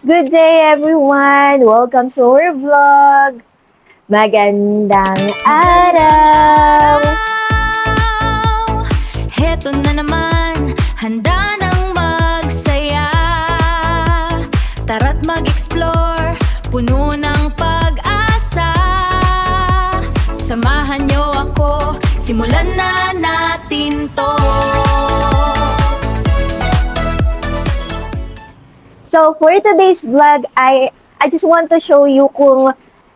Good day everyone! Welcome to our vlog! Magandang araw! Heto na naman, handa nang magsaya. Tara't mag-explore, puno ng pag-asa. Samahan niyo ako, simulan na natin to. So for today's vlog, I just want to show you kung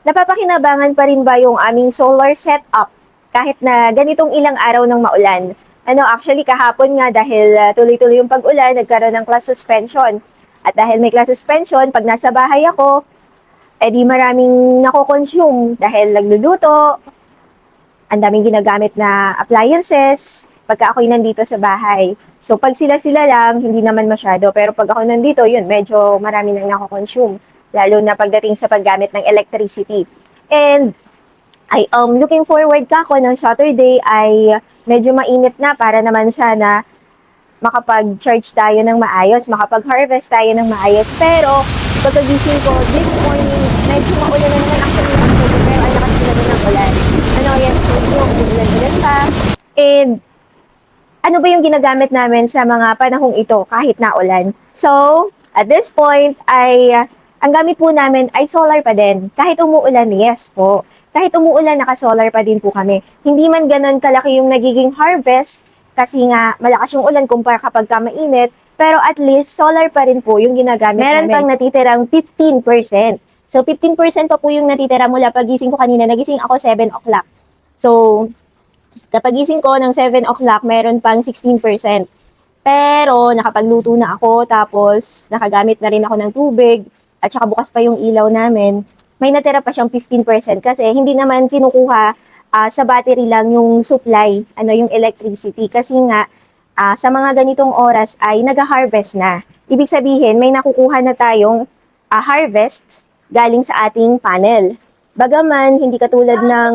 napapakinabangan pa rin ba yung aming solar setup kahit na ganitong ilang araw ng maulan. Actually kahapon nga dahil tuloy-tuloy yung pag-ulan, nagkaroon ng class suspension. At dahil may class suspension, pag nasa bahay ako, edi maraming nako-consume dahil nagluluto, ang daming ginagamit na appliances, pagka ako'y nandito sa bahay. So, pag sila-sila lang, hindi naman masyado. Pero pag ako nandito, yun, medyo marami nang nako-consume. Lalo na pagdating sa paggamit ng electricity. And, looking forward ka ako ng Saturday ay medyo mainit na para naman siya na makapag-charge tayo ng maayos, makapag-harvest tayo ng maayos. Pero, pagkagising ko, this morning, medyo maulan na naman actually ng pero ang lakas na naman ng ulan. Yan, yung ulan-ulan pa. And, ano ba yung ginagamit namin sa mga panahong ito kahit na ulan? So, at this point, ang gamit po namin ay solar pa din. Kahit umuulan, yes po. Kahit umuulan, naka-solar pa din po kami. Hindi man ganun kalaki yung nagiging harvest, kasi nga malakas yung ulan kumpara kapag mainit, pero at least solar pa rin po yung ginagamit namin. Meron pang natitirang 15%. So, 15% pa po yung natitira mula pagising ko kanina. Nagising ako 7 o'clock. So, kapag gising ko ng 7 o'clock, meron pang 16%. Pero, nakapagluto na ako, tapos nakagamit na rin ako ng tubig, at saka bukas pa yung ilaw namin. May natira pa siyang 15% kasi hindi naman kinukuha sa battery lang yung supply, yung electricity. Kasi nga, sa mga ganitong oras ay nag-harvest na. Ibig sabihin, may nakukuha na tayong harvest galing sa ating panel. Bagaman, hindi katulad ng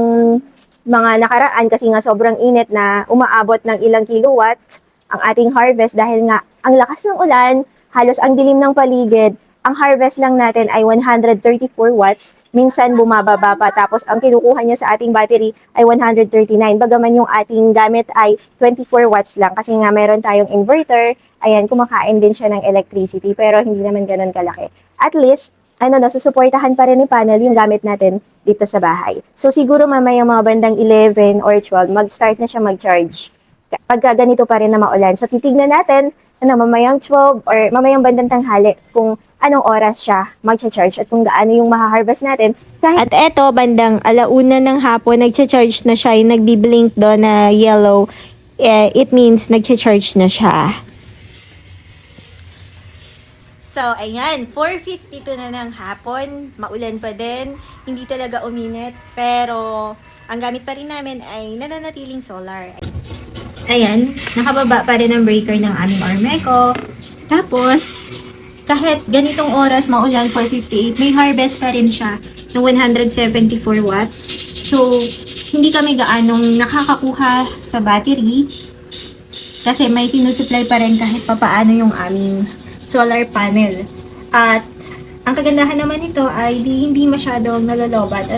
mga nakaraan kasi nga sobrang init na umaabot ng ilang kilowatt ang ating harvest dahil nga ang lakas ng ulan, halos ang dilim ng paligid, ang harvest lang natin ay 134 watts, minsan bumababa pa tapos ang kinukuha niya sa ating battery ay 139. Bagaman yung ating gamit ay 24 watts lang kasi nga meron tayong inverter, ayan, kumakain din siya ng electricity pero hindi naman ganun kalaki. At least, susuportahan pa rin ni panel yung gamit natin dito sa bahay. So siguro mamaya mga bandang 11 or 12, mag-start na siya mag-charge. Pagka ganito pa rin na maulan. So titignan natin, mamayang 12 or mamayang bandang tanghali kung anong oras siya mag-charge at kung gaano yung maha-harvest natin. At eto, bandang 1:00 ng hapon, nag-charge na siya, yung nagbi-blink doon na yellow. It means nag-charge na siya. So, ayan, 4:52 na ng hapon, maulan pa din, hindi talaga uminit, pero ang gamit pa rin namin ay nananatiling solar. Ayan, nakababa pa rin ang breaker ng aming Ormeco. Tapos, kahit ganitong oras, maulan, 4:58, may harvest pa rin siya ng 174 watts. So, hindi kami gaanong nakakakuha sa battery kasi may sinusupply pa rin kahit papaano yung aming solar panel. At ang kagandahan naman nito ay hindi masyadong nalolobat.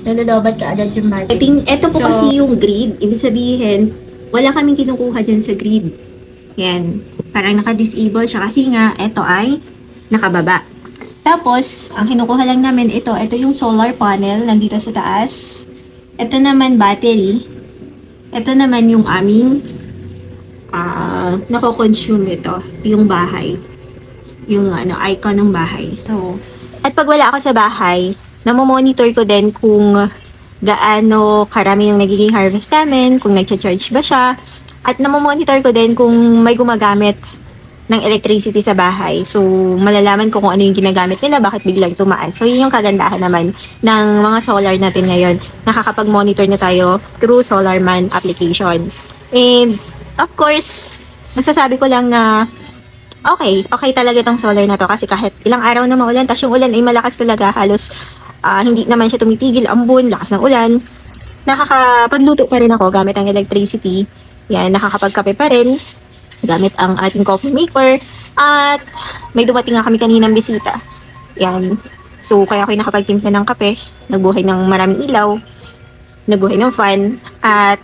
Nalolobat ka agad yung battery. Ito po kasi yung grid. Ibig sabihin, wala kaming kinukuha dyan sa grid. Yan. Parang naka-disable siya kasi nga, ito ay nakababa. Tapos, ang kinukuha lang namin ito yung solar panel nandito sa taas. Ito naman battery. Ito naman yung aming nako-consume ito, yung bahay. Yung icon ng bahay. So, at pag wala ako sa bahay, namomonitor ko din kung gaano karami yung nagiging harvest namin, kung nag-charge ba siya, at namomonitor ko din kung may gumagamit ng electricity sa bahay. So, malalaman ko kung ano yung ginagamit nila, bakit biglang tumaas. So, yun yung kagandahan naman ng mga solar natin ngayon. Nakakapag-monitor na tayo through SolarMan application. And, of course, masasabi ko lang na okay talaga itong solar na to kasi kahit ilang araw na maulan, tas yung ulan ay malakas talaga, halos hindi naman siya tumitigil, ambon, lakas ng ulan. Nakakapagluto pa rin ako gamit ang electricity. Yan, nakakapagkape pa rin gamit ang ating coffee maker. At may dumating nga kami kaninang bisita. Yan. So, kaya ako'y nakapagtimpla ng kape, nagbuhay ng maraming ilaw, nagbuhay ng fan, at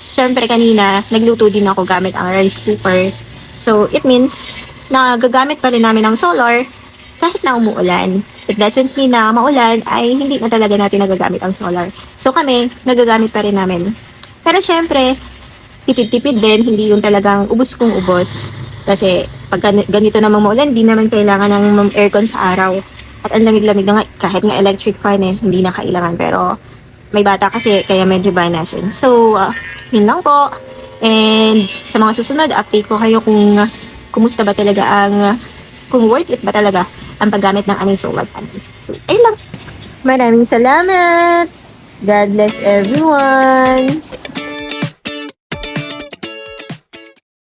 syempre kanina, nagluto din ako gamit ang rice cooker. So, it means na gagamit pa rin namin ng solar kahit na umuulan. It doesn't mean na maulan ay hindi na talaga natin nagagamit ang solar. So, kami, nagagamit pa rin namin. Pero syempre, tipid-tipid din, hindi yung talagang ubos kung ubos. Kasi pag ganito namang maulan, di naman kailangan ng aircon sa araw. At ang lamig-lamig na nga, kahit nga electric fan hindi na kailangan. Pero may bata kasi, kaya medyo banasin. So, yun lang po. And sa mga susunod, update ko kayo kung kumusta ba talaga kung worth it ba talaga ang paggamit ng aming solar panel. So, ayun lang. Maraming salamat! God bless everyone!